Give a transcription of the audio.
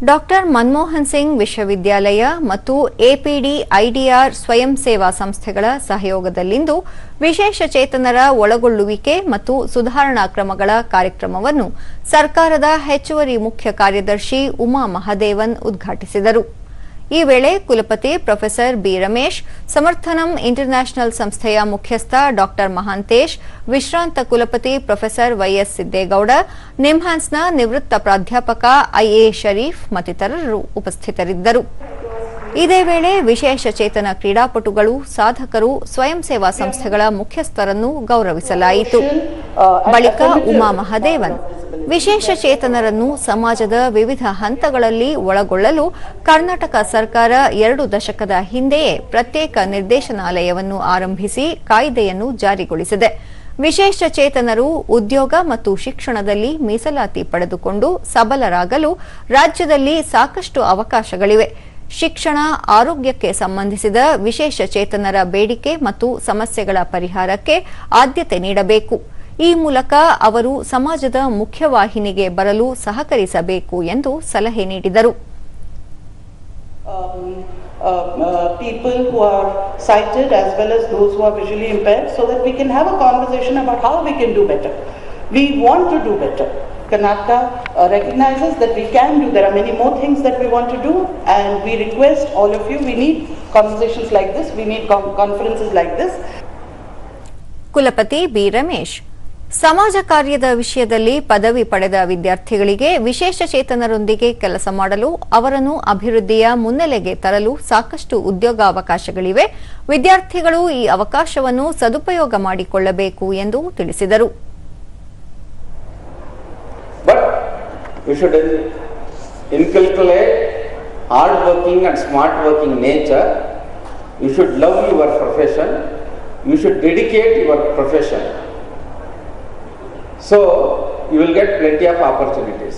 Doctor Manmohan Singh ವಿಶ್ವವಿದ್ಯಾಲಯ ಮತ್ತು APD ಐಡಿಆರ್ ಸ್ವಯಂ ಸೇವಾ ಸಂಸ್ಥೆಗಳ ಸಹಯೋಗದಲ್ಲಿಂದು ವಿಶೇಷ ಚೇತನರ ಒಳಗೊಳ್ಳುವಿಕೆ ಮತ್ತು ಸುಧಾರಣಾ ಕ್ರಮಗಳ ಕಾರ್ಯಕ್ರಮವನ್ನು ಸರ್ಕಾರದ ಹೆಚ್ಚುವರಿ ಮುಖ್ಯ ಕಾರ್ಯದರ್ಶಿ ಉಮಾ ಮಹದೇವನ್ ಉದ್ಘಾಟಿಸಿದರು. ಈ ವೇಳೆ ಕುಲಪತಿ professor B Ramesh, Samarthanam international ಸಂಸ್ಥೆಯ ಮುಖ್ಯಸ್ಥ ಡಾಕ್ಟರ್ ಮಹಾಂತೇಶ್, ವಿಶ್ರಾಂತ ಕುಲಪತಿ ಪ್ರೊಫೆಸರ್ ವೈಎಸ್ ಸಿದ್ದೇಗೌಡ, ನಿಮ್ಹಾನ್ಸ್ನ ನಿವೃತ್ತ ಪ್ರಾಧ್ಯಾಪಕ ಐಎ ಶರೀಫ್ ಮತ್ತಿತರರು ಉಪಸ್ಥಿತರಿದ್ದರು. ಇದೇ ವೇಳೆ ವಿಶೇಷ ಚೇತನ ಕ್ರೀಡಾಪಟುಗಳು, ಸಾಧಕರು, ಸ್ವಯಂ ಸೇವಾ ಸಂಸ್ಥೆಗಳ ಮುಖ್ಯಸ್ಥರನ್ನು ಗೌರವಿಸಲಾಯಿತು. ಬಳಿಕ ಉಮಾ ಮಹದೇವನ್ ವಿಶೇಷ ಚೇತನರನ್ನು ಸಮಾಜದ ವಿವಿಧ ಹಂತಗಳಲ್ಲಿ ಒಳಗೊಳ್ಳಲು ಕರ್ನಾಟಕ ಸರ್ಕಾರ 2 ದಶಕದ ಹಿಂದೆಯೇ ಪ್ರತ್ಯೇಕ ನಿರ್ದೇಶನಾಲಯವನ್ನು ಆರಂಭಿಸಿ ಕಾಯ್ದೆಯನ್ನು ಜಾರಿಗೊಳಿಸಿದೆ. ವಿಶೇಷ ಚೇತನರು ಉದ್ಯೋಗ ಮತ್ತು ಶಿಕ್ಷಣದಲ್ಲಿ ಮೀಸಲಾತಿ ಪಡೆದುಕೊಂಡು ಸಬಲರಾಗಲು ರಾಜ್ಯದಲ್ಲಿ ಸಾಕಷ್ಟು ಅವಕಾಶಗಳಿವೆ. ಶಿಕ್ಷಣ, ಆರೋಗ್ಯಕ್ಕೆ ಸಂಬಂಧಿಸಿದ ವಿಶೇಷ ಚೇತನರ ಬೇಡಿಕೆ ಮತ್ತು ಸಮಸ್ಯೆಗಳ ಪರಿಹಾರಕ್ಕೆ ಆದ್ಯತೆ ನೀಡಬೇಕು. ಈ ಮೂಲಕ ಅವರು ಸಮಾಜದ ಮುಖ್ಯವಾಹಿನಿಗೆ ಬರಲು ಸಹಕರಿಸಬೇಕು ಎಂದು ಸಲಹೆ ನೀಡಿದರು. People who are sighted as well as those who are visually impaired, so that we can have a conversation about how we can do better. We want to do better. Karnataka recognizes that we can do. There are many more things that we want to do, and we request all of you, we need conversations like this, we need conferences like this. ಕುಲಪತಿ B Ramesh, ಸಮಾಜ ಕಾರ್ಯದ ವಿಷಯದಲ್ಲಿ ಪದವಿ ಪಡೆದ ವಿದ್ಯಾರ್ಥಿಗಳಿಗೆ ವಿಶೇಷ ಚೇತನರೊಂದಿಗೆ ಕೆಲಸ ಮಾಡಲು, ಅವರನ್ನು ಅಭಿವೃದ್ಧಿಯ ಮುನ್ನೆಲೆಗೆ ತರಲು ಸಾಕಷ್ಟು ಉದ್ಯೋಗಾವಕಾಶಗಳಿವೆ. ವಿದ್ಯಾರ್ಥಿಗಳು ಈ ಅವಕಾಶವನ್ನು ಸದುಪಯೋಗ ಮಾಡಿಕೊಳ್ಳಬೇಕು ಎಂದು ತಿಳಿಸಿದರು. We should inculcate hard working and smart working nature. You should love your profession. You should dedicate your profession. So you will get plenty of opportunities.